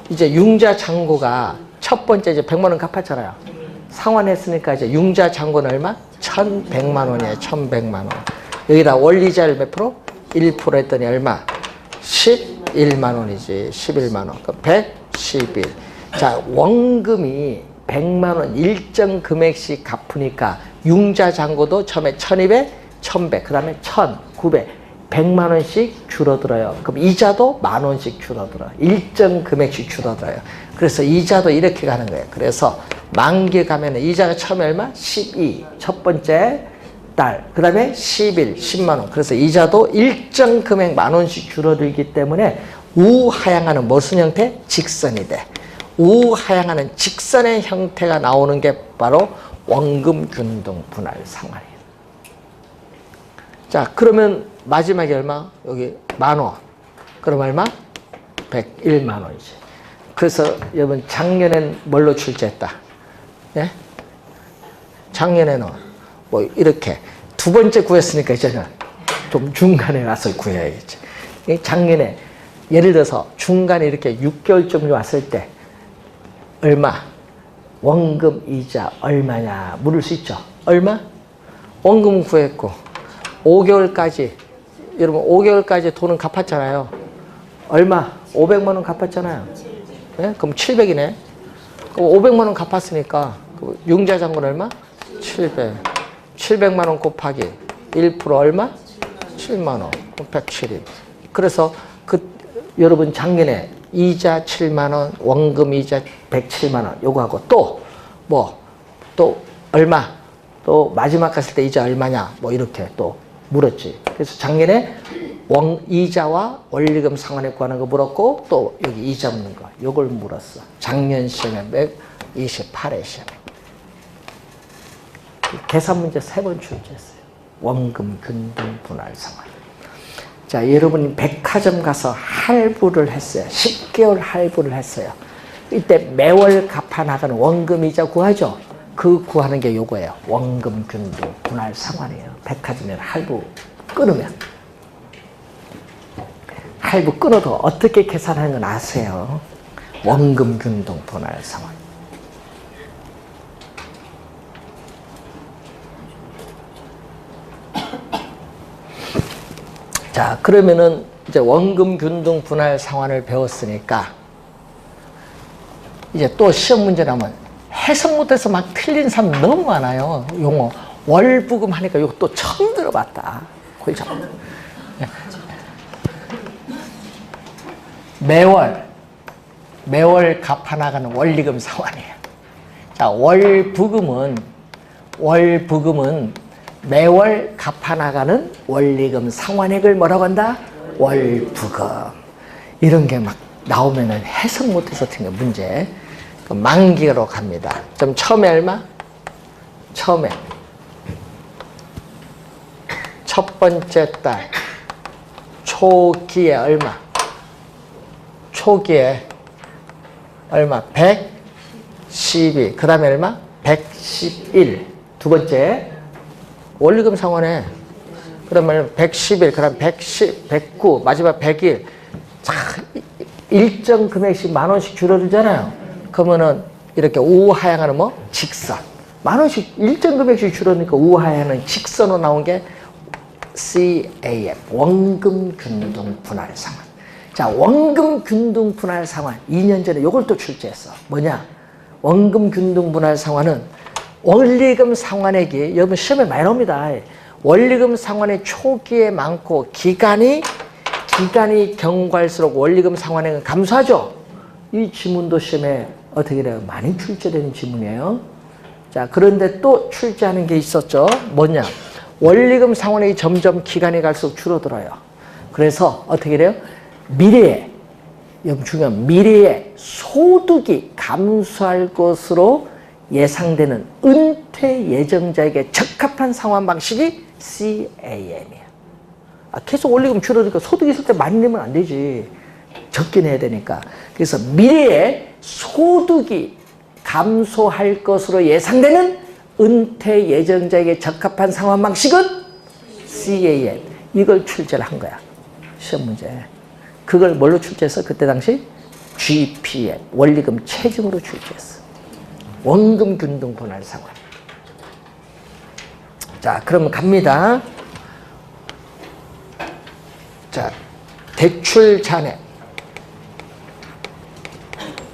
이제 융자 잔고가 첫 번째 이제 100만 원 갚았잖아요. 상환했으니까 이제 융자 잔고는 얼마? 1,100만 원이에요. 1,100만 원. 여기다 원리자율 몇 프로? 1% 했더니 얼마? 11만 원이지. 11만 원. 그럼 111. 자, 원금이 100만 원 일정 금액씩 갚으니까 융자 잔고도 처음에 1,200, 1,100, 그 다음에 1,900, 100만 원씩 줄어들어요. 그럼 이자도 10,000원씩 줄어들어요. 일정 금액씩 줄어들어요. 그래서 이자도 이렇게 가는 거예요. 그래서 만기 가면 이자가 처음에 얼마? 12. 첫 번째 달. 그 다음에 11, 10만 원. 그래서 이자도 일정 금액 10,000원씩 줄어들기 때문에 우하향하는 무슨 형태? 직선이 돼. 우하향하는 직선의 형태가 나오는 게 바로 원금 균등 분할 상환이에요. 자, 그러면 마지막에 얼마? 여기 10,000원. 그럼 얼마? 101만 원이지. 그래서 여러분 작년엔 뭘로 출제했다? 예? 작년에는 뭐 이렇게 두 번째 구했으니까 이제는 좀 중간에 와서 구해야겠지. 작년에 예를 들어서 중간에 이렇게 6개월쯤 왔을 때 얼마? 원금 이자 얼마냐 물을 수 있죠. 얼마? 원금 구했고 5개월까지 여러분 5개월까지 돈은 갚았잖아요. 얼마? 500만 원 갚았잖아요. 네? 그럼 700이네. 그럼 500만 원 갚았으니까 융자 잔고는 얼마? 700. 700만 원 곱하기 1% 얼마? 7만 원. 107일. 그래서 여러분 작년에 이자 7만 원, 원금 이자 107만 원 요거 하고 또 얼마? 또 마지막 갔을 때 이자 얼마냐? 뭐 이렇게 또 물었지. 그래서 작년에 이자와 원리금 상환액 구하는 거 물었고 또 여기 이자 묻는 거 요걸 물었어. 작년 시험에 128회 시험에. 계산 문제 3번 출제했어요. 원금 균등 분할 상환. 자, 여러분이 백화점 가서 할부를 했어요. 10개월 할부를 했어요. 이때 매월 갚아 나가는 원금 이자 구하죠. 그 구하는 게 요거예요. 원금 균등 분할 상환이에요. 백화점에 할부 끊으면. 할부 끊어도 어떻게 계산하는 건 아세요? 원금 균등 분할 상환. 자, 그러면은 이제 원금 균등 분할 상환을 배웠으니까 이제 또 시험 문제 나면 해석 못해서 막 틀린 사람 너무 많아요. 용어. 월부금 하니까 이거 또 처음 들어봤다. 거의 처음. 매월 갚아나가는 원리금 상환이에요. 자, 월부금은 매월 갚아나가는 원리금 상환액을 뭐라고 한다? 월부금. 이런 게 막 나오면은 해석 못해서 틀린 문제. 만기로 갑니다. 그럼 처음에 얼마? 처음에 첫 번째 달 초기에 얼마? 초기에 얼마? 112. 그 다음에 얼마? 111. 두 번째 원리금 상환에 그러면 111, 그럼 110, 109, 마지막 101. 자, 일정 금액씩 10,000원씩 줄어들잖아요. 그러면은 이렇게 우하향하는 뭐? 직선. 10,000원씩 일정 금액씩 줄어드니까 우하향하는 직선으로 나온 게 CAM, 원금 균등 분할 상환. 자, 원금 균등 분할 상환. 2년 전에 이걸 또 출제했어. 뭐냐? 원금 균등 분할 상환은 원리금 상환액이, 여러분 시험에 많이 나옵니다. 원리금 상환의 초기에 많고 기간이 경과할수록 원리금 상환액은 감소하죠. 이 지문도 시험에 어떻게 돼요? 많이 출제되는 지문이에요. 자, 그런데 또 출제하는 게 있었죠. 뭐냐? 원리금 상환액이 점점 기간이 갈수록 줄어들어요. 그래서 어떻게 돼요? 미래에, 여러분 중요한 미래에 소득이 감소할 것으로 예상되는 은퇴 예정자에게 적합한 상환 방식이 CAM이야. 계속 원리금 줄어드니까 소득이 있을 때 많이 내면 안 되지. 적게 내야 되니까. 그래서 미래에 소득이 감소할 것으로 예상되는 은퇴 예정자에게 적합한 상환 방식은 CAM. 이걸 출제를 한 거야. 시험 문제. 그걸 뭘로 출제했어? 그때 당시 GPM, 원리금 체증으로 출제했어. 원금 균등 분할 상환. 자, 그러면 갑니다. 자, 대출 잔액.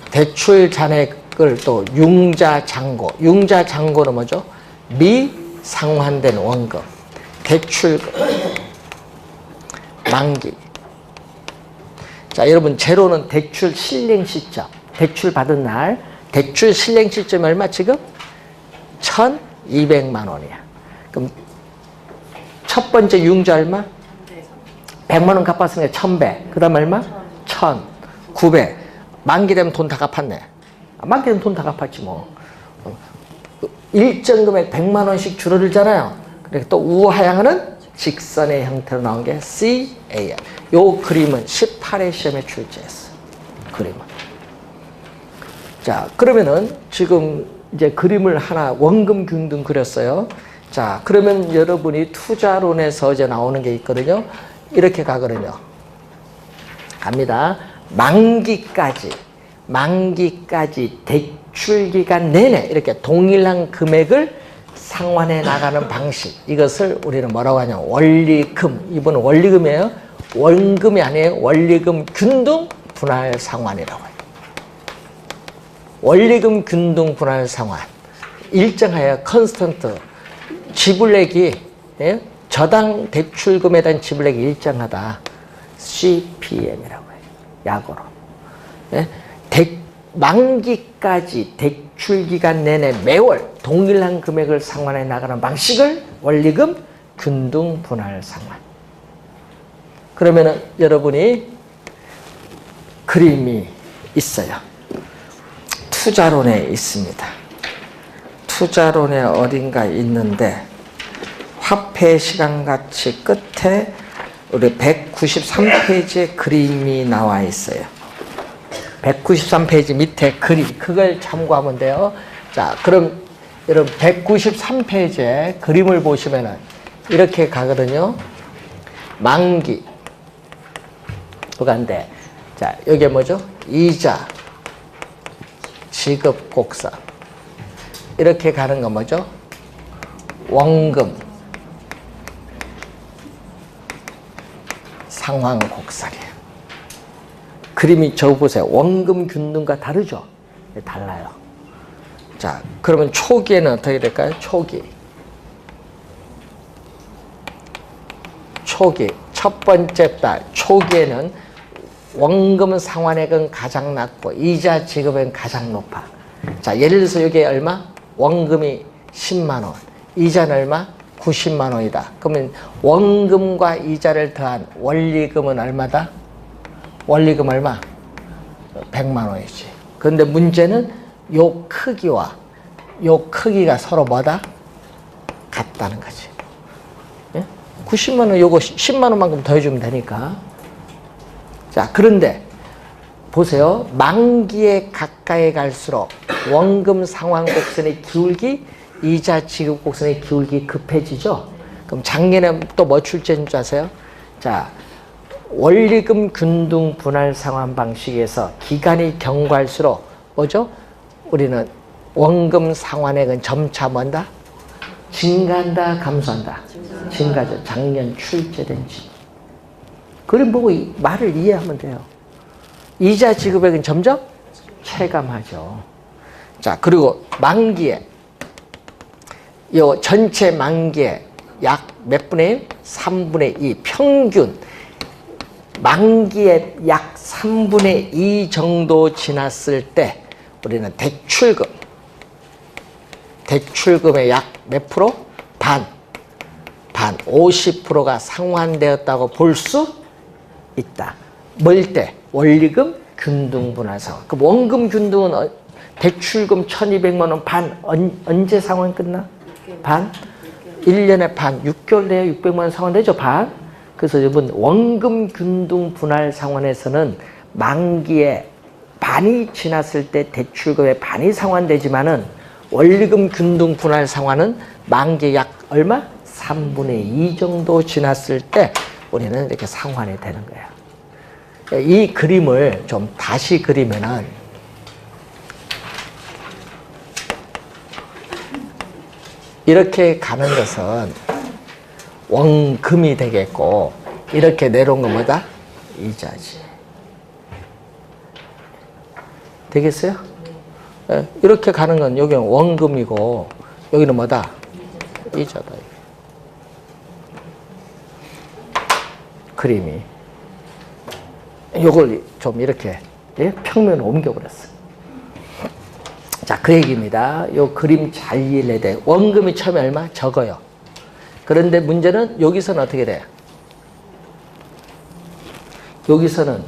대출 잔액을 또 융자 잔고. 융자 잔고는 뭐죠? 미상환된 원금. 대출 만기. 자, 여러분 제로는 대출 실행 시점. 대출 받은 날. 대출 실행 시점이 얼마 지금? 1,200만 원이야. 그럼 첫 번째 융자 얼마? 100만 원 갚았으니까 1,100. 그 다음 얼마? 1,900. 만기 되면 돈 다 갚았네. 만기 되면 돈 다 갚았지 뭐. 일정 금액 100만 원씩 줄어들잖아요. 그래서 또 우하향하는 직선의 형태로 나온 게 CAM. 요 그림은 18회 시험에 출제했어. 그림은. 자, 그러면은 지금 이제 그림을 하나 원금 균등 그렸어요. 자, 그러면 여러분이 투자론에서 이제 나오는 게 있거든요. 이렇게 가거든요. 갑니다. 만기까지 대출 기간 내내 이렇게 동일한 금액을 상환해 나가는 방식. 이것을 우리는 뭐라고 하냐? 원리금. 이번은 원리금이에요. 원금이 아니에요. 원리금 균등 분할 상환이라고 해요. 원리금 균등 분할 상환. 일정하여 컨스턴트. 지불액이, 예? 저당 대출금에 대한 지불액이 일정하다. CPM이라고 해요. 약어로. 예? 만기까지 대출 기간 내내 매월 동일한 금액을 상환해 나가는 방식을 원리금 균등 분할 상환. 그러면은 여러분이 그림이 있어요. 투자론에 있습니다. 투자론에 어딘가 있는데 화폐 시간가치 끝에 우리 193페이지에 그림이 나와 있어요. 193페이지 밑에 그림, 그걸 참고하면 돼요. 자, 그럼 여러분 193페이지에 그림을 보시면은 이렇게 가거든요. 만기. 그간데 자, 여기 뭐죠? 이자, 지급 곡선. 이렇게 가는 건 뭐죠? 원금, 상환 곡선이에요. 그림이 저 보세요. 원금 균등과 다르죠? 네, 달라요. 자, 그러면 초기에는 어떻게 될까요? 초기. 첫 번째 달, 초기에는 원금 상환액은 가장 낮고 이자 지급액은 가장 높아. 자, 예를 들어서 여기에 얼마? 원금이 10만 원, 이자는 얼마? 90만 원이다. 그러면 원금과 이자를 더한 원리금은 얼마다? 원리금 얼마? 100만 원이지. 그런데 문제는 요 크기와 요 크기가 서로 뭐다? 같다는 거지. 예? 90만 원 요거 10만 원만큼 더해주면 되니까. 자, 그런데 보세요. 만기에 가까이 갈수록 원금 상환 곡선의 기울기, 이자 지급 곡선의 기울기 급해지죠. 그럼 작년에 또 뭐 출제인 줄 아세요? 자, 원리금 균등 분할 상환 방식에서 기간이 경과할수록 뭐죠? 우리는 원금 상환액은 점차 뭔다? 증가한다, 감소한다? 증가죠. 작년 출제된 지. 그림 보고 말을 이해하면 돼요. 이자 지급액은 점점 체감하죠. 자, 그리고 만기에, 요 전체 만기에 약 몇 분의 1? 3분의 2 평균 만기에 약 3분의 2 정도 지났을 때 우리는 대출금의 약 몇 프로? 반 50%가 상환되었다고 볼 수 있다. 뭘 때? 원리금 균등 분할 상환. 그럼 원금 균등은 대출금 1,200만 원 반 언제 상환 끝나? 반? 1년에 반, 6개월 내에 600만 원 상환되죠, 반? 그래서 여러분, 원금 균등 분할 상환에서는 만기에 반이 지났을 때 대출금의 반이 상환되지만은 원리금 균등 분할 상환은 만기 약 얼마? 3분의 2 정도 지났을 때 우리는 이렇게 상환이 되는 거예요. 이 그림을 좀 다시 그리면은 이렇게 가는 것은 원금이 되겠고 이렇게 내려온 건 뭐다? 이자지. 되겠어요? 네. 이렇게 가는 건 여기는 원금이고 여기는 뭐다? 이자다. 그림이. 요걸 좀 이렇게 평면을 옮겨버렸어. 자, 그 얘기입니다. 요 그림 잘 이해해야 돼. 원금이 처음에 얼마? 적어요. 그런데 문제는 여기서는 어떻게 돼? 여기서는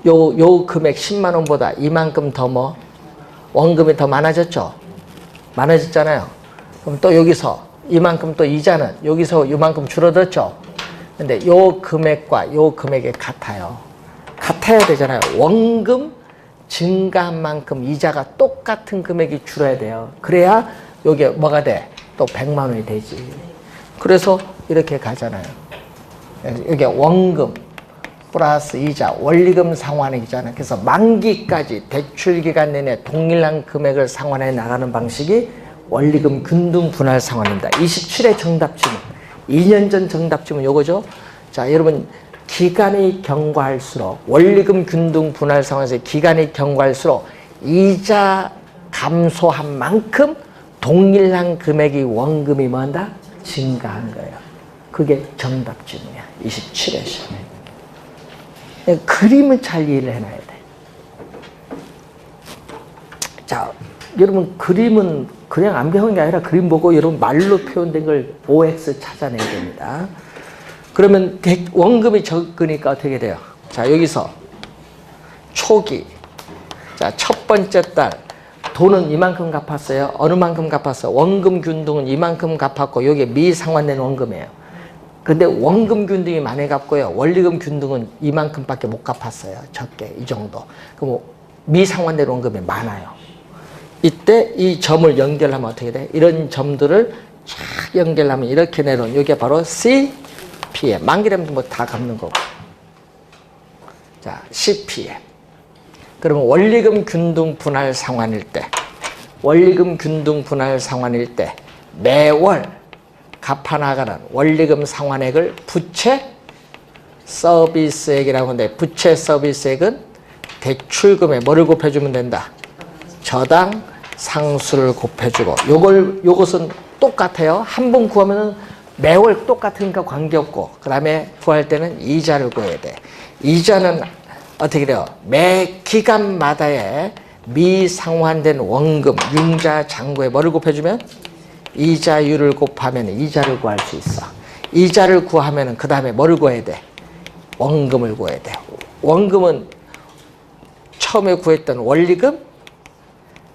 요 금액 10만 원보다 이만큼 더 뭐? 원금이 더 많아졌죠? 많아졌잖아요. 그럼 또 여기서 이만큼 또 이자는 여기서 이만큼 줄어들었죠? 근데 요 금액과 요 금액이 같아요. 같아야 되잖아요. 원금 증가한 만큼 이자가 똑같은 금액이 줄어야 돼요. 그래야 여기 뭐가 돼? 또 100만 원이 되지. 그래서 이렇게 가잖아요. 여기 원금 플러스 이자, 원리금 상환액이잖아요. 그래서 만기까지 대출기간 내내 동일한 금액을 상환해 나가는 방식이 원리금 균등 분할 상환입니다. 27회 정답지문, 2년 전 정답지문 요거죠. 자, 여러분 기간이 경과할수록 원리금 균등 분할 상환에서 기간이 경과할수록 이자 감소한 만큼 동일한 금액이 원금이 뭐한다? 증가한 거예요. 그게 정답지문이야. 27회 시험에. 그림을 잘 이해를 해놔야 돼. 자, 여러분 그림은 그냥 안 배운 게 아니라 그림 보고 여러분 말로 표현된 걸 OX 찾아내야 됩니다. 그러면 원금이 적으니까 어떻게 돼요? 자, 여기서 초기. 자, 첫 번째 달 돈은 이만큼 갚았어요. 어느 만큼 갚았어요? 원금 균등은 이만큼 갚았고 여기에 미상환된 원금이에요. 근데 원금 균등이 많이 갚고요. 원리금 균등은 이만큼밖에 못 갚았어요. 적게 이 정도. 그럼 미상환된 원금이 많아요. 이때 이 점을 연결하면 어떻게 돼? 이런 점들을 쫙 연결하면 이렇게 내려온 이게 바로 CPM. 만기라면 뭐 다 갚는 거고. 자, CPM. 그러면 원리금 균등 분할 상환일 때, 원리금 균등 분할 상환일 때 매월 갚아나가는 원리금 상환액을 부채 서비스액이라고 하는데 부채 서비스액은 대출금에 뭐를 곱해주면 된다? 저당 상수를 곱해주고 요것은 똑같아요. 한 번 구하면은 매월 똑같으니까 관계없고 그 다음에 구할 때는 이자를 구해야 돼. 이자는 어떻게 돼요? 매 기간마다의 미상환된 원금 융자 잔고에 뭐를 곱해주면? 이자율을 곱하면 이자를 구할 수 있어. 이자를 구하면 그 다음에 뭐를 구해야 돼? 원금을 구해야 돼. 원금은 처음에 구했던 원리금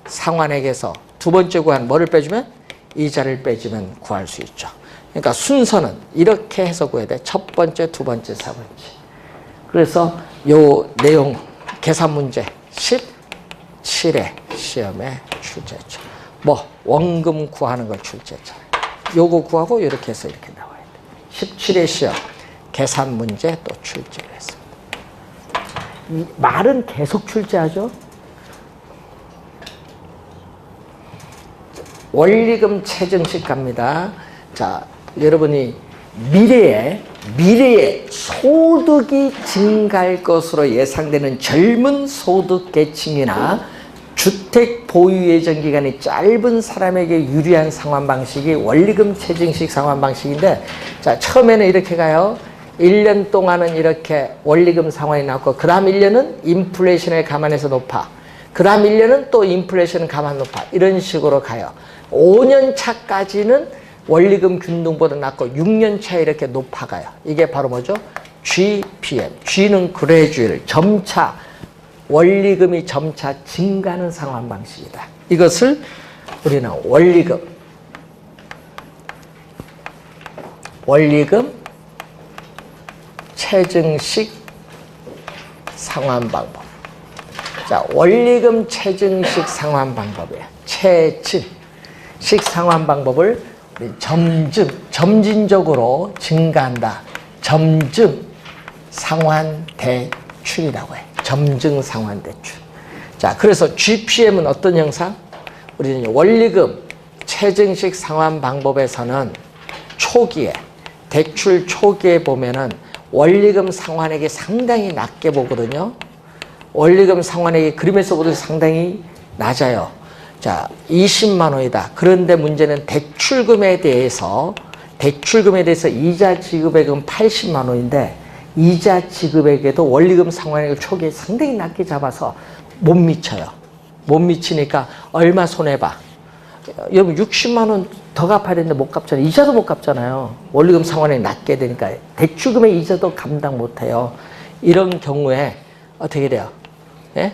상환액에서 두 번째 구한 뭐를 빼주면? 이자를 빼주면 구할 수 있죠. 그러니까 순서는 이렇게 해서 구해야 돼. 첫 번째, 두 번째, 세 번째. 그래서 요 내용 계산 문제 17회 시험에 출제했죠. 뭐 원금 구하는 걸 출제했잖아요. 요거 구하고 이렇게 해서 이렇게 나와요. 17회 시험 계산 문제 또 출제를 했습니다. 이 말은 계속 출제하죠. 원리금 체증식 갑니다. 자, 여러분이 미래에 소득이 증가할 것으로 예상되는 젊은 소득 계층이나 주택 보유 예정 기간이 짧은 사람에게 유리한 상환 방식이 원리금 체증식 상환 방식인데, 자, 처음에는 이렇게 가요. 1년 동안은 이렇게 원리금 상환이 나왔고, 그 다음 1년은 인플레이션을 감안해서 높아. 그 다음 1년은 또 인플레이션을 감안 높아. 이런 식으로 가요. 5년 차까지는 원리금 균등보다 낮고 6년 차에 이렇게 높아가요. 이게 바로 뭐죠? GPM. G는 그레주얼, 점차 원리금이 점차 증가하는 상환 방식이다. 이것을 우리는 원리금 체증식 상환 방법. 자, 원리금 체증식 상환 방법이에요. 체증식 상환 방법을 점진적으로 증가한다. 점증 상환 대출이라고 해요. 점증 상환 대출. 자, 그래서 GPM은 어떤 형상? 우리는 원리금 체증식 상환 방법에서는 초기에, 대출 초기에 보면은 원리금 상환액이 상당히 낮게 보거든요. 원리금 상환액이 그림에서 보듯이 상당히 낮아요. 자, 20만 원이다. 그런데 문제는 대출금에 대해서 이자 지급액은 80만 원인데 이자 지급액에도 원리금 상환액을 초기에 상당히 낮게 잡아서 못 미쳐요. 못 미치니까 얼마 손해봐. 여러분 60만 원 더 갚아야 되는데 못 갚잖아요. 이자도 못 갚잖아요. 원리금 상환액이 낮게 되니까 대출금의 이자도 감당 못해요. 이런 경우에 어떻게 돼요? 예?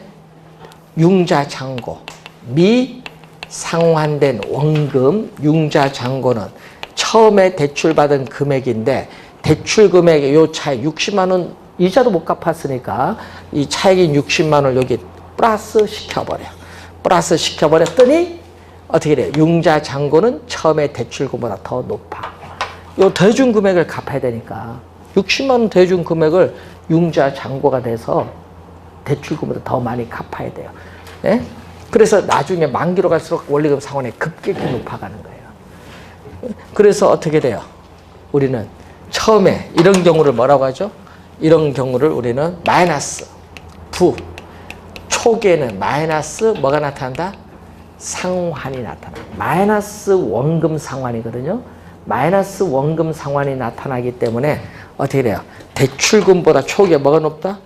융자장고, 미상환된 원금, 융자장고는 처음에 대출받은 금액인데 대출 금액의 요 차액 60만 원 이자도 못 갚았으니까 이 차액인 60만 원을 여기 플러스 시켜버려. 플러스 시켜버렸더니 어떻게 돼요? 융자장고는 처음에 대출금보다 더 높아. 요 대준 금액을 갚아야 되니까 60만 원 대준 금액을 융자장고가 돼서 대출금보다 더 많이 갚아야 돼요. 네? 그래서 나중에 만기로 갈수록 원리금 상환이 급격히 높아가는 거예요. 그래서 어떻게 돼요? 우리는 처음에 이런 경우를 뭐라고 하죠? 이런 경우를 우리는 마이너스 부, 초기에는 마이너스 뭐가 나타난다? 상환이 나타나. 마이너스 원금 상환이거든요. 마이너스 원금 상환이 나타나기 때문에 어떻게 돼요? 대출금보다 초기에 뭐가 높다?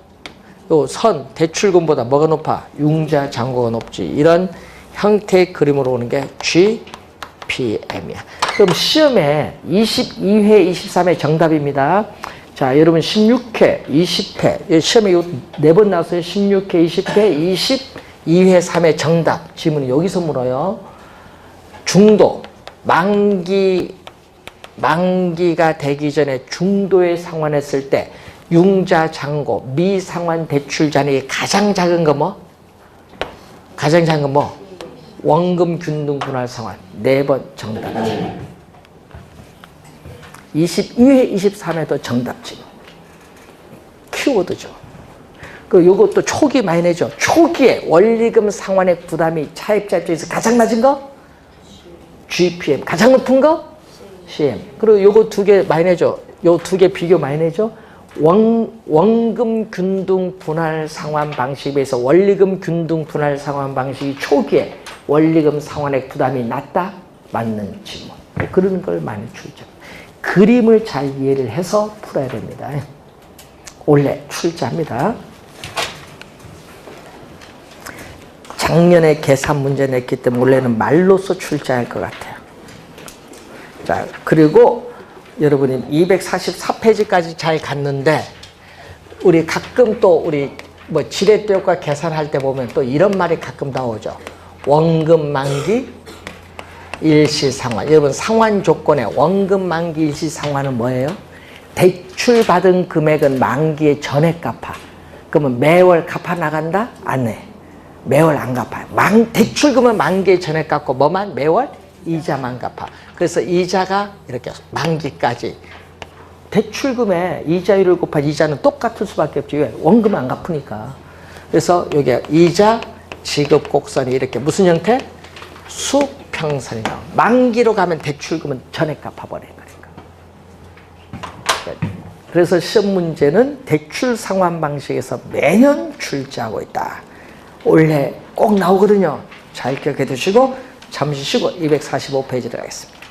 요 선 대출금보다 뭐가 높아? 융자장고가 높지. 이런 형태의 그림으로 오는 게 GPM이야. 그럼 시험에 22회, 23회 정답입니다. 자, 여러분 16회, 20회 시험에 요 4번 나왔어요. 16회, 20회, 22회, 3회 정답. 질문은 여기서 물어요. 중도, 만기가 되기 전에 중도에 상환했을 때 융자장고, 미상환 대출 잔액이 가장 작은 거 뭐? 가장 작은 거 뭐? 원금 균등 분할 상환. 4번 정답. 22회, 23회도 정답지. 키워드죠. 요것도 초기 많이 내죠. 초기에 원리금 상환액 부담이 차입자 입장에서 가장 낮은 거? GPM. 가장 높은 거? CM. 그리고 요거 2개 많이 내죠. 요 2개 비교 많이 내죠. 원금 균등 분할 상환 방식에 비해서 원리금 균등 분할 상환 방식이 초기에 원리금 상환액 부담이 낮다? 맞는 질문. 그런 걸 많이 출제. 그림을 잘 이해를 해서 풀어야 됩니다. 원래 출제합니다. 작년에 계산 문제 냈기 때문에 원래는 말로써 출제할 것 같아요. 자, 그리고 여러분이 244페이지까지 잘 갔는데 우리 가끔 또 우리 뭐 지렛대효과 계산할 때 보면 또 이런 말이 가끔 나오죠. 원금 만기 일시 상환. 여러분 상환 조건에 원금 만기 일시 상환은 뭐예요? 대출 받은 금액은 만기에 전액 갚아. 그러면 매월 갚아 나간다? 안 해. 매월 안 갚아요. 대출금은 만기에 전액 갚고 뭐만? 매월 이자만 갚아. 그래서 이자가 이렇게 만기까지 대출금에 이자율을 곱한 이자는 똑같을 수밖에 없지. 왜? 원금 안 갚으니까. 그래서 여기 이자 지급 곡선이 이렇게 무슨 형태? 수평선이 나와. 만기로 가면 대출금은 전액 갚아버리는 거니까. 그래서 시험 문제는 대출 상환 방식에서 매년 출제하고 있다. 올해 꼭 나오거든요. 잘 기억해 두시고 잠시 쉬고 245페이지로 가겠습니다.